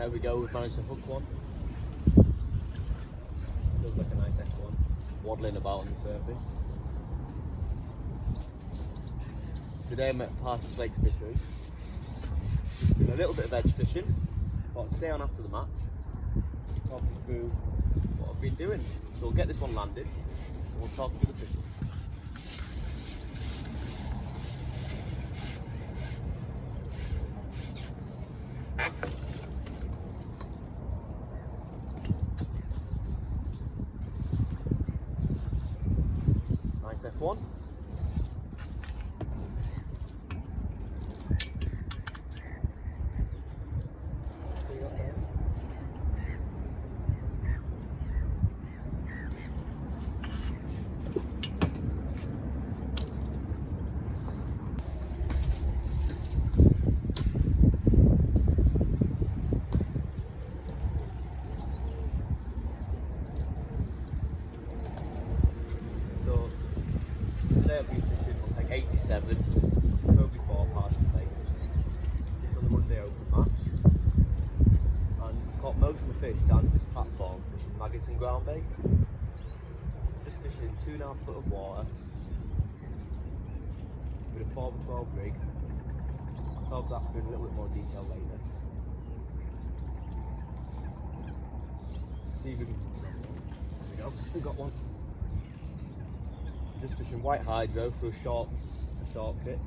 There we go, we've managed to hook one. Looks like a nice F1, waddling about on the surface. Today I'm at Partridge Lakes Fishery. Doing a little bit of edge fishing. Thought I'd stay on after the match, talk you through what I've been doing. So we'll get this one landed and we'll talk through the fishing. Nice F1. See that there? So today I've been fishing like 87, go before Partridge Lakes, just on the Monday open match, and I've caught most of my fish down at this platform fishing maggots and ground bait. Just fishing 2.5 foot of water with a 4x12 rig. I'll talk that through in a little bit more detail later. See if we can. There we go, we got one. Just fishing white hydro for a short kit.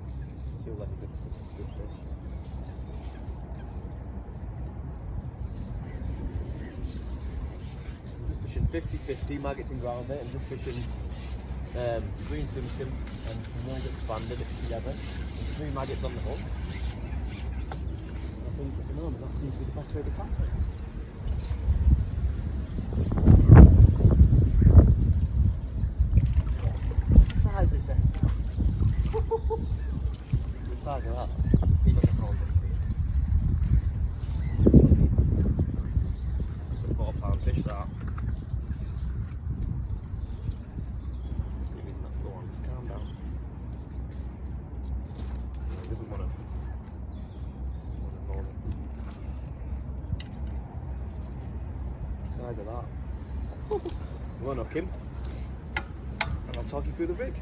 Feel like a good fish. I'm just fishing 50-50 maggots and ground bait. I'm just fishing green swim stim and mould expanded together. There's 3 maggots on the hook. I think at the moment that seems to be the best way to catch it. Size is it? The size of that. Let's see if I can hold it for you. It's a 4-pound fish that. See if he's not going. Just calm down. He doesn't want to hold it. Size of that. We'll knock him. And I'll talk you through the rig.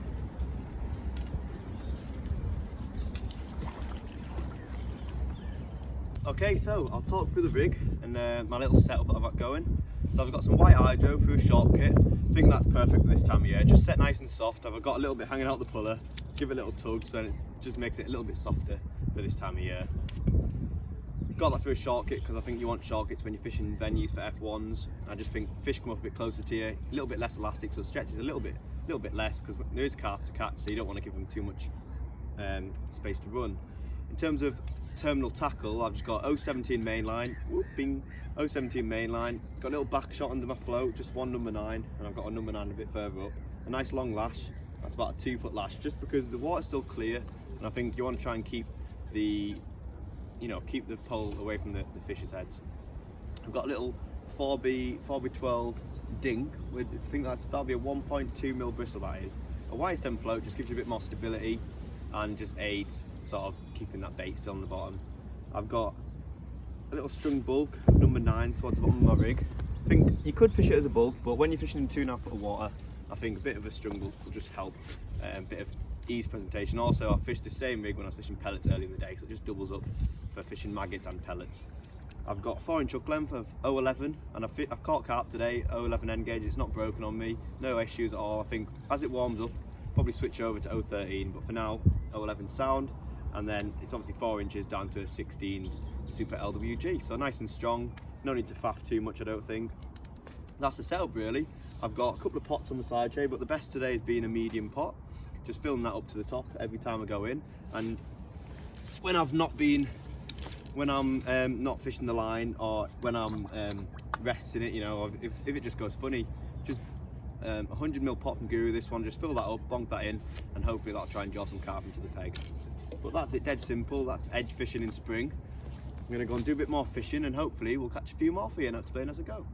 Okay, so I'll talk through the rig and my little setup that I've got going. So I've got some white hydro through a short kit. I think that's perfect for this time of year. Just set nice and soft. I've got a little bit hanging out the puller. Give it a little tug so it just makes it a little bit softer for this time of year. Got that through a short kit because I think you want short kits when you're fishing venues for F1s. I just think fish come up a bit closer to you, a little bit less elastic, so it stretches a little bit less because there is carp to catch, so you don't want to give them too much space to run. In terms of terminal tackle, I've just got 017 mainline, whooping 017 mainline. Got a little back shot under my float, just one number 9, and I've got a number 9 a bit further up. A nice long lash. That's about a 2-foot lash, just because the water's still clear, and I think you want to try and keep the pole away from the fish's heads. I've got a little 4x12 dink with, I think that'll be a 1.2mm bristle, that is. A wide stem float just gives you a bit more stability and just aids sort of keeping that bait still on the bottom. I've got a little strung bulk, number 9, towards the bottom of my rig. I think you could fish it as a bulk, but when you're fishing in 2.5 foot of water, I think a bit of a strung bulk will just help, a bit of ease presentation. Also, I fished the same rig when I was fishing pellets early in the day, so it just doubles up for fishing maggots and pellets. I've got 4-inch hook length of 0.11, and I've caught carp today, 0.11 end gauge. It's not broken on me, no issues at all. I think as it warms up, probably switch over to 0.13, but for now, 0.11 sound. And then it's obviously 4 inches down to a 16s Super LWG, so nice and strong. No need to faff too much, I don't think. That's the setup really. I've got a couple of pots on the side tray, but the best today has been a medium pot. Just filling that up to the top every time I go in. And when I'm not fishing the line, or when I'm resting it, or if it just goes funny, just 100ml pot from Guru, this one, just fill that up, bonk that in, and hopefully that'll try and draw some carp into the peg. But that's it, dead simple. That's edge fishing in spring. I'm going to go and do a bit more fishing, and hopefully we'll catch a few more for you and I'll explain as I go.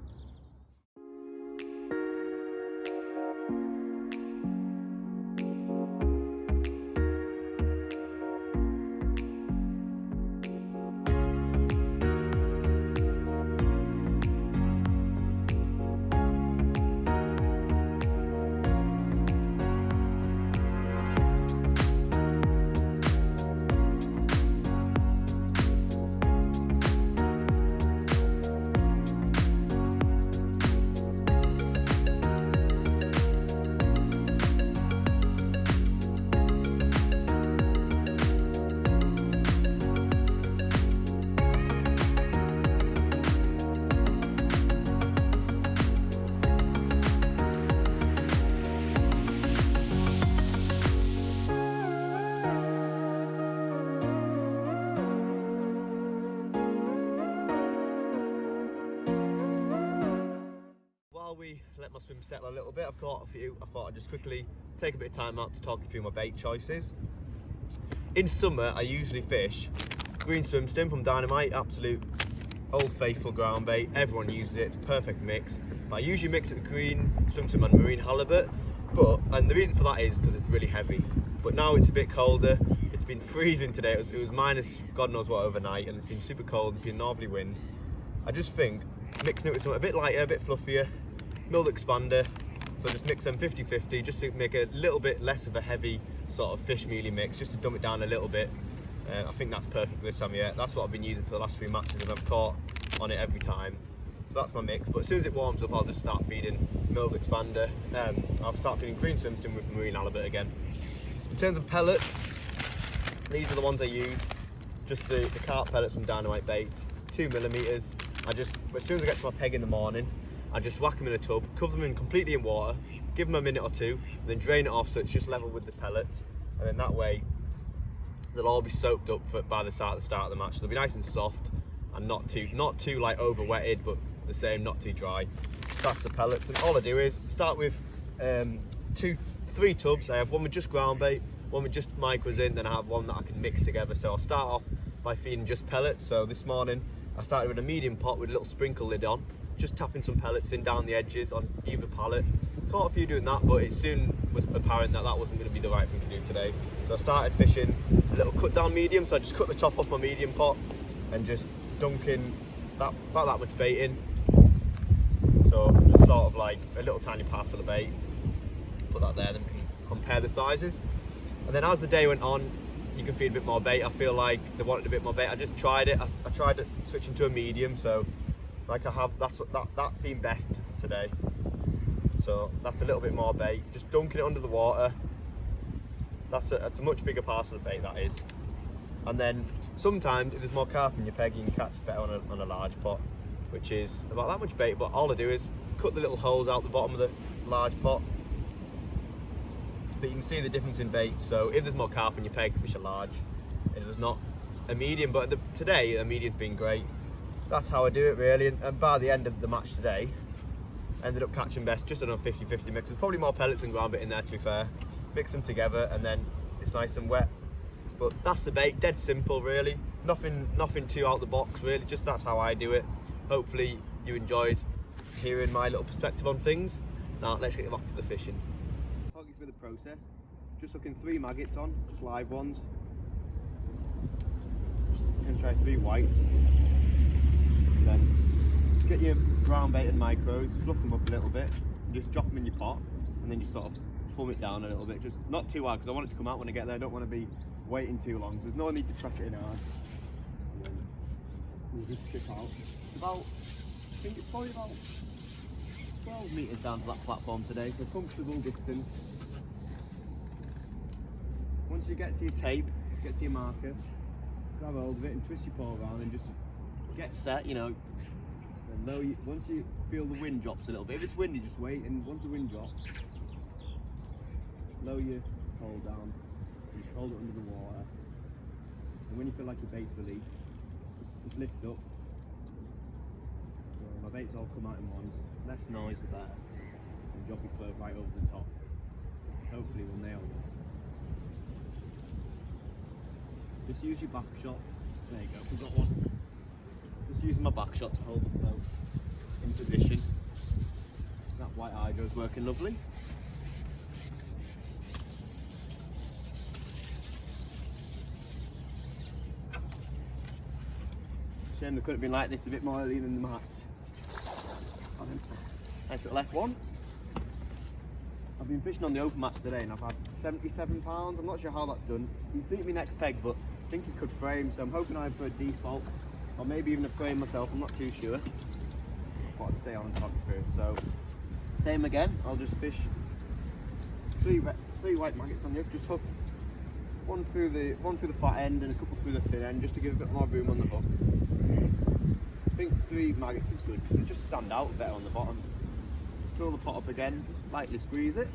let my swim settle a little bit. I've caught a few. I thought I'd just quickly take a bit of time out to talk you through my bait choices. In summer, I usually fish green swim stim from Dynamite, absolute old faithful ground bait. Everyone uses it, it's a perfect mix. But I usually mix it with green swim stim and marine halibut. And the reason for that is because it's really heavy. But now it's a bit colder. It's been freezing today. It was minus God knows what overnight, and it's been super cold. It's been a northerly wind. I just think mixing it with something a bit lighter, a bit fluffier, mild expander. So just mix them 50-50, just to make a little bit less of a heavy sort of fish mealy mix, just to dump it down a little bit. I think that's perfect for this time of year. That's what I've been using for the last 3 matches, and I've caught on it every time. So that's my mix. But as soon as it warms up, I'll just start feeding mild expander. I'll start feeding green swim stim with marine halibut again. In terms of pellets, these are the ones I use. Just the carp pellets from Dynamite Baits, 2mm. As soon as I get to my peg in the morning, I just whack them in a tub, cover them in completely in water, give them a minute or two, and then drain it off so it's just level with the pellets. And then that way, they'll all be soaked up by the start of the match. They'll be nice and soft and not too like over wetted, but the same, not too dry. That's the pellets. And all I do is start with 3 tubs. I have one with just ground bait, one with just micros in, then I have one that I can mix together. So I'll start off by feeding just pellets. So this morning I started with a medium pot with a little sprinkle lid on, just tapping some pellets in down the edges on either pallet. Caught a few doing that, but it soon was apparent that wasn't going to be the right thing to do today. So I started fishing a little cut down medium, so I just cut the top off my medium pot and just dunking about that much bait in. So just sort of like a little tiny parcel of bait. Put that there, then we can compare the sizes. And then as the day went on, you can feed a bit more bait. I feel like they wanted a bit more bait. I just tried it. I tried it switching to a medium, so like that seemed best today. So that's a little bit more bait. Just dunking it under the water. That's a much bigger parcel of bait, that is. And then sometimes if there's more carp in your peg, you can catch better on a large pot, which is about that much bait. But all I do is cut the little holes out the bottom of the large pot. But you can see the difference in bait. So if there's more carp in your peg, fish a large. If there's not, a medium. But today a medium's been great. That's how I do it really. And by the end of the match today, ended up catching best just on a 50-50 mix. There's probably more pellets than ground bait in there, to be fair. Mix them together and then it's nice and wet. But that's the bait, dead simple really. Nothing too out the box really, just that's how I do it. Hopefully you enjoyed hearing my little perspective on things. Now let's get back to the fishing. Talk you through the process. Just hooking 3 maggots on, just live ones. Just gonna try 3 whites. And then get your ground bait and micros, fluff them up a little bit, and just drop them in your pot, and then you sort of foam it down a little bit, just not too hard because I want it to come out when I get there. I don't want to be waiting too long, so there's no need to press it in hard. And then we'll just stick out I think it's probably about 12 metres down to that platform today, so comfortable distance. Once you get to your tape, get to your marker, grab hold of it and twist your paw around and just get set, you know. And once you feel the wind drops a little bit, if it's windy, just wait, and once the wind drops, lower your pole down, and just hold it under the water, and when you feel like your bait's released, just lift up. So my baits all come out in one, less noise the better, and drop your float right over the top. Hopefully we'll nail it. Just use your back shot. There you go, we've got one. Just using my back shot to hold the float in position. That white hydro's working lovely. Shame they could have been like this a bit more early than the match. Nice little F1. I've been fishing on the open match today and I've had 77 pounds. I'm not sure how that's done. He beat me next peg, but I think he could frame, so I'm hoping I have for a default. Or maybe even a frame myself, I'm not too sure. I thought I'd stay on and talk you through it. So, same again, I'll just fish 3 white maggots on the hook, just hook one through the flat end and a couple through the thin end, just to give a bit more room on the hook. I think 3 maggots is good, because they just stand out better on the bottom. Fill the pot up again, just lightly squeeze it.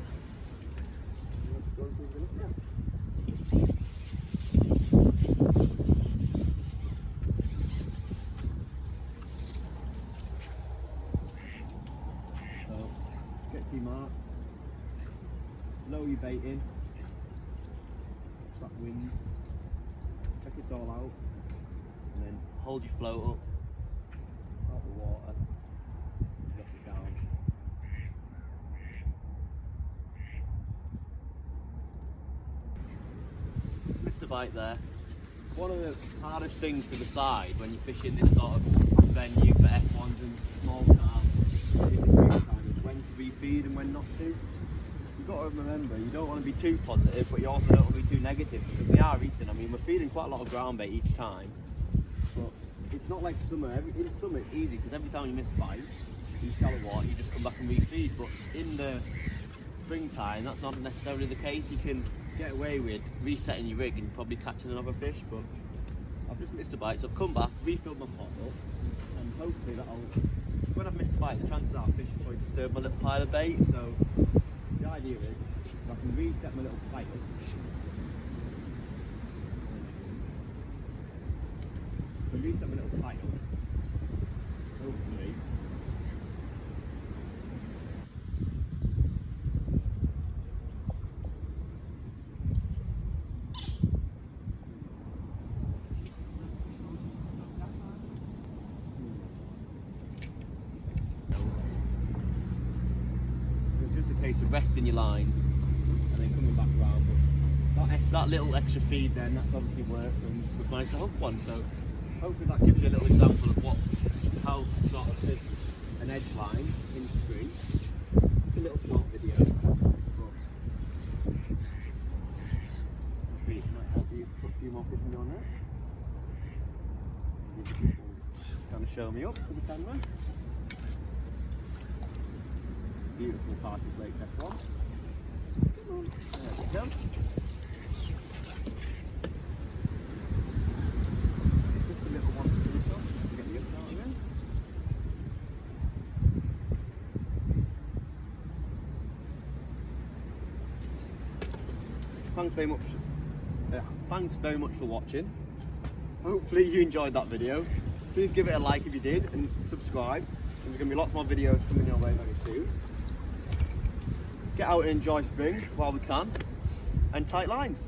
it's all out. And then hold your float up, out the water, drop it down. Missed a bite there. One of the hardest things to decide when you're fishing this sort of venue for F1s and small cars in the springtime is when to refeed and when not to. You've got to remember, you don't want to be too positive, but you also don't want to be too negative, because they are eating. I mean, we're feeding quite a lot of ground bait each time, but it's not like summer. In summer it's easy, because every time you miss a bite in shallow water, you just come back and refeed. But in the springtime, that's not necessarily the case. You can get away with resetting your rig and probably catching another fish, but I've just missed a bite, so I've come back, refilled my pot up, and hopefully that'll, when I've missed a bite, the chances are fish will probably disturb my little pile of bait. So the idea is, if I can reset my little pile, hopefully it's just a case of resting your lines and then coming back around. But that little extra feed then, that's obviously worked, and we've managed to hook one. So hopefully that gives you a little example of how to sort of fish an edge line in string. It's a little short video, but hopefully it might help you put a few more fish in your net. Kind of show me up to the camera. Beautiful Partridge Lake F1. There we go. Just a little one to finish off. Get the other out again. Thanks very much for watching. Hopefully you enjoyed that video. Please give it a like if you did, and subscribe. There's going to be lots more videos coming your way very soon. Get out and enjoy spring while we can, and tight lines.